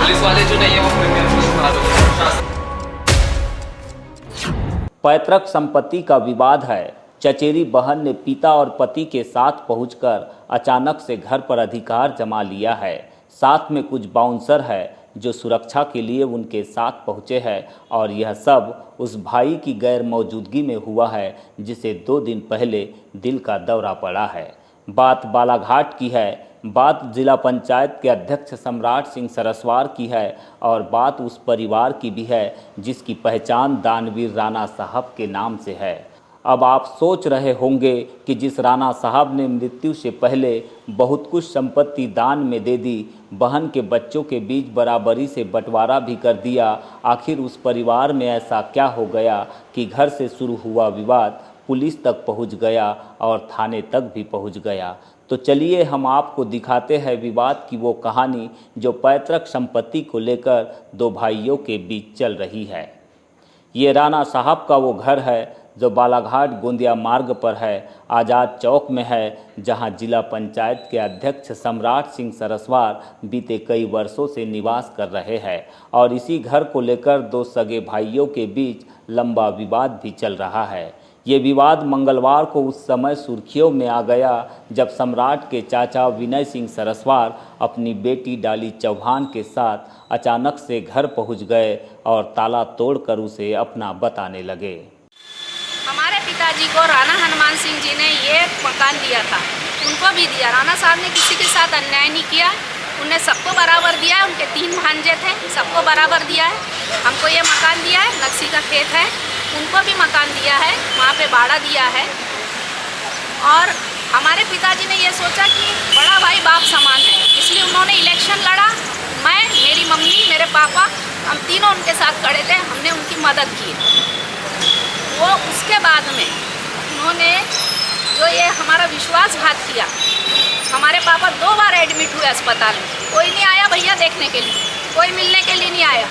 Police वाले जो नहीं है वो प्रिपेयर। पैतृक संपत्ति का विवाद है। चचेरी बहन ने पिता और पति के साथ पहुंचकर अचानक से घर पर अधिकार जमा लिया है। साथ में कुछ बाउंसर है जो सुरक्षा के लिए उनके साथ पहुंचे हैं और यह सब उस भाई की गैर मौजूदगी में हुआ है जिसे 2 दिन पहले दिल का दौरा पड़ा है। बात बालाघाट की है। बात जिला पंचायत के अध्यक्ष सम्राट सिंह सरस्वार की है और बात उस परिवार की भी है जिसकी पहचान दानवीर राणा साहब के नाम से है। अब आप सोच रहे होंगे कि जिस राणा साहब ने मृत्यु से पहले बहुत कुछ संपत्ति दान में दे दी, बहन के बच्चों के बीच बराबरी से बंटवारा भी कर दिया, आखिर उस परिवार में ऐसा क्या हो गया कि घर से शुरू हुआ विवाद पुलिस तक पहुंच गया और थाने तक भी पहुंच गया। तो चलिए हम आपको दिखाते हैं विवाद की वो कहानी जो पैतृक संपत्ति को लेकर 2 भाइयों के बीच चल रही है। ये राणा साहब का वो घर है जो बालाघाट गोंदिया मार्ग पर है, आज़ाद चौक में है, जहां जिला पंचायत के अध्यक्ष सम्राट सिंह सरस्वार बीते कई वर्षों से निवास कर रहे हैं और इसी घर को लेकर 2 सगे भाइयों के बीच लंबा विवाद भी चल रहा है। ये विवाद मंगलवार को उस समय सुर्खियों में आ गया जब सम्राट के चाचा विनय सिंह सरस्वार अपनी बेटी डाली चौहान के साथ अचानक से घर पहुंच गए और ताला तोड़कर उसे अपना बताने लगे। हमारे पिताजी को राणा हनुमान सिंह जी ने ये मकान दिया था, उनको भी दिया। राणा साहब ने किसी के साथ अन्याय नहीं किया, उन्हें सबको बराबर दिया है। उनके 3 भांजे थे, सबको बराबर दिया है। हमको ये मकान दिया है, नक्सी का खेत है, उनको भी मकान दिया है, वहाँ पे बाड़ा दिया है। और हमारे पिताजी ने ये सोचा कि बड़ा भाई बाप समान है, इसलिए उन्होंने इलेक्शन लड़ा। मैं, मेरी मम्मी, मेरे पापा, हम तीनों उनके साथ खड़े थे, हमने उनकी मदद की। वो उसके बाद में उन्होंने जो ये हमारा विश्वासघात किया, हमारे पापा 2 बार एडमिट हुए अस्पताल में, कोई नहीं आया भैया देखने के लिए, कोई मिलने के लिए नहीं आया।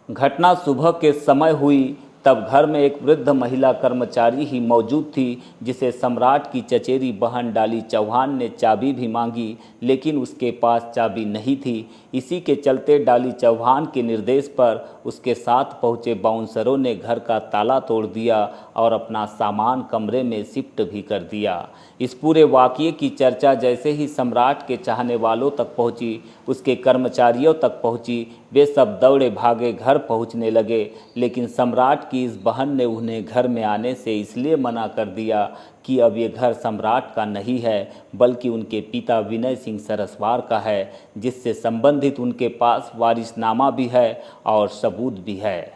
घटना सुबह के समय हुई तब घर में एक वृद्ध महिला कर्मचारी ही मौजूद थी जिसे सम्राट की चचेरी बहन डाली चौहान ने चाबी भी मांगी, लेकिन उसके पास चाबी नहीं थी। इसी के चलते डाली चौहान के निर्देश पर उसके साथ पहुंचे बाउंसरों ने घर का ताला तोड़ दिया और अपना सामान कमरे में शिफ्ट भी कर दिया। इस पूरे वाक़ये की चर्चा जैसे ही सम्राट के चाहने वालों तक पहुंची, उसके कर्मचारियों तक पहुंची, वे सब दौड़े भागे घर पहुंचने लगे, लेकिन सम्राट की इस बहन ने उन्हें घर में आने से इसलिए मना कर दिया कि अब ये घर सम्राट का नहीं है बल्कि उनके पिता विनय सिंह सरस्वार का है, जिससे संबंधित उनके पास वारिसनामा भी है और सबूत भी है।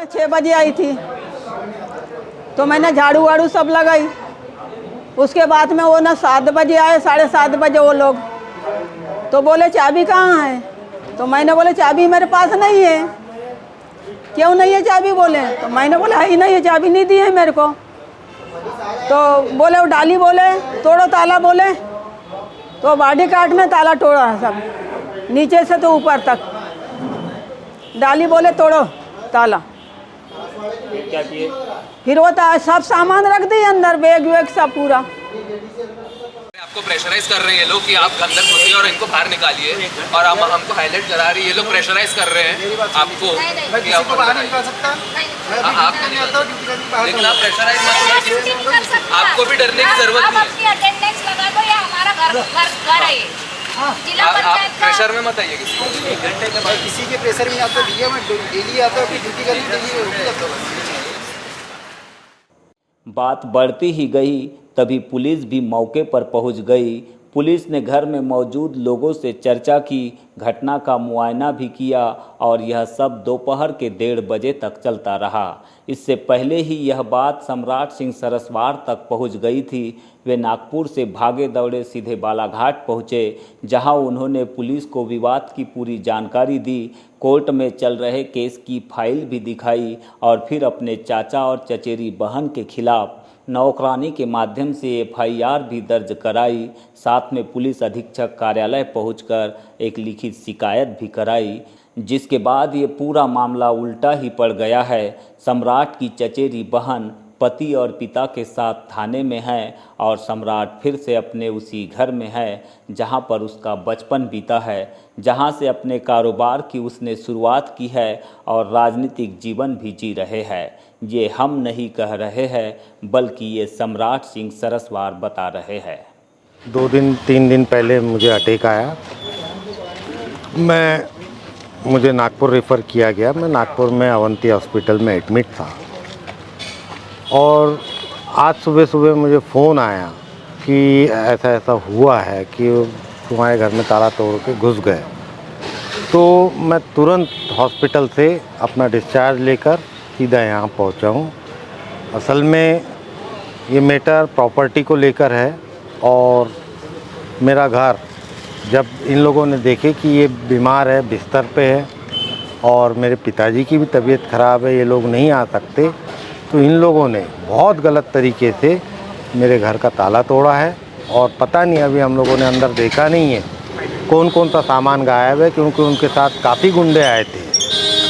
6 बजे आई थी तो मैंने झाड़ू वाड़ू सब लगाई। उसके बाद में वो ना 7 बजे आए, 7:30 बजे वो लोग तो बोले चाबी कहाँ है, तो मैंने बोले चाबी मेरे पास नहीं है। क्यों नहीं है चाबी बोले, तो मैंने बोला है ही नहीं है, चाबी नहीं दी है मेरे को। तो बोले वो डाली बोले तोड़ो ताला बोले, तो बॉडी कार्ड में ताला तोड़ा सब, नीचे से तो ऊपर तक। डाली बोले तोड़ो ताला, क्या किए? फिर वो सब सामान रख दिए अंदर, बैग वैग सब पूरा। आपको प्रेशराइज कर रहे हैं ये लोग कि आप अंदर घुसिए और इनको बाहर निकालिए, और हम हमको हाईलाइट करा रही है, ये लोग प्रेशराइज कर रहे हैं आपको कि आप बाहर निकाल सकता है। आप नहीं आता, लेकिन आप प्रेशराइज मत कीजिए, आपको भी डरने की जरूरत नहीं है। अपनी अटेंडेंस लगा दो, ये हमारा घर है ये। जिला आप पंचायत का प्रेशर में मत आइए किसी को। 1 घंटे के बाद किसी के प्रेशर में आता भैया, मैं डेली आता हूँ, ड्यूटी करनी डेली रुक जाता हूँ। बात बढ़ती ही गई तभी पुलिस भी मौके पर पहुंच गई। पुलिस ने घर में मौजूद लोगों से चर्चा की, घटना का मुआयना भी किया और यह सब दोपहर के 1:30 बजे तक चलता रहा। इससे पहले ही यह बात सम्राट सिंह सरस्वार तक पहुंच गई थी। वे नागपुर से भागे दौड़े सीधे बालाघाट पहुंचे, जहां उन्होंने पुलिस को विवाद की पूरी जानकारी दी, कोर्ट में चल रहे केस की फाइल भी दिखाई और फिर अपने चाचा और चचेरी बहन के खिलाफ नौकरानी के माध्यम से FIR भी दर्ज कराई। साथ में पुलिस अधीक्षक कार्यालय पहुंचकर एक लिखित शिकायत भी कराई, जिसके बाद ये पूरा मामला उल्टा ही पड़ गया है। सम्राट की चचेरी बहन पति और पिता के साथ थाने में है और सम्राट फिर से अपने उसी घर में है जहां पर उसका बचपन बीता है, जहां से अपने कारोबार की उसने शुरुआत की है और राजनीतिक जीवन भी जी रहे हैं। ये हम नहीं कह रहे हैं बल्कि ये सम्राट सिंह सरस्वार बता रहे हैं। 2-3 दिन पहले मुझे अटैक आया। मुझे नागपुर रेफ़र किया गया। मैं नागपुर में अवंती हॉस्पिटल में एडमिट था और आज सुबह सुबह मुझे फ़ोन आया कि ऐसा ऐसा हुआ है कि तुम्हारे घर में ताला तोड़ के घुस गए। तो मैं तुरंत हॉस्पिटल से अपना डिस्चार्ज लेकर सीधा यहाँ पहुँचा हूँ। असल में ये मैटर प्रॉपर्टी को लेकर है और मेरा घर जब इन लोगों ने देखे कि ये बीमार है, बिस्तर पे है और मेरे पिताजी की भी तबीयत ख़राब है, ये लोग नहीं आ सकते, तो इन लोगों ने बहुत गलत तरीके से मेरे घर का ताला तोड़ा है। और पता नहीं, अभी हम लोगों ने अंदर देखा नहीं है कौन कौन सा सामान गायब है, क्योंकि उनके साथ काफ़ी गुंडे आए थे।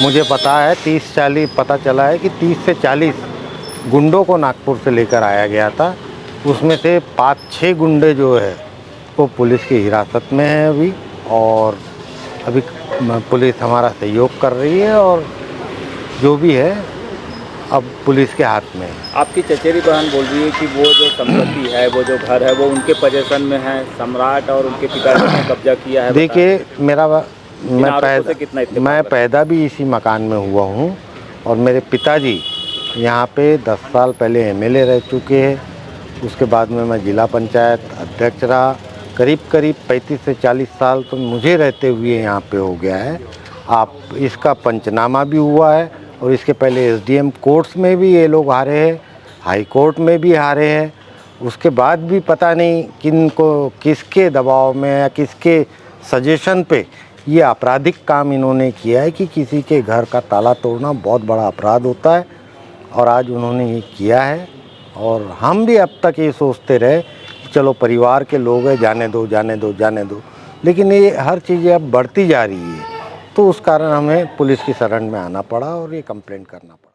मुझे पता है 30-40 पता चला है कि 30 से 40 गुंडों को नागपुर से लेकर आया गया था। उसमें से 5-6 गुंडे जो है वो पुलिस की हिरासत में है अभी, और अभी पुलिस हमारा सहयोग कर रही है और जो भी है अब पुलिस के हाथ में है। आपकी चचेरी बहन बोल रही है कि वो जो संपत्ति है, वो जो घर है, वो उनके पोजीशन में है, सम्राट और उनके पिताजी ने कब्जा किया है। देखिए, मैं पैदा भी इसी मकान में हुआ हूँ और मेरे पिताजी यहाँ पे 10 साल पहले MLA रह चुके हैं। उसके बाद में मैं जिला पंचायत अध्यक्ष रहा। करीब 35 से 40 साल तो मुझे रहते हुए यहाँ पे हो गया है। आप इसका पंचनामा भी हुआ है और इसके पहले SDM कोर्ट्स में भी ये लोग हारे हैं, हाई कोर्ट में भी हारे हैं। उसके बाद भी पता नहीं किसके दबाव में या किसके सजेशन पे ये आपराधिक काम इन्होंने किया है कि किसी के घर का ताला तोड़ना बहुत बड़ा अपराध होता है और आज उन्होंने ये किया है। और हम भी अब तक ये सोचते रहे कि चलो परिवार के लोग हैं, जाने दो, लेकिन ये हर चीज़ें अब बढ़ती जा रही है, तो उस कारण हमें पुलिस की शरण में आना पड़ा और ये कंप्लेंट करना पड़ा।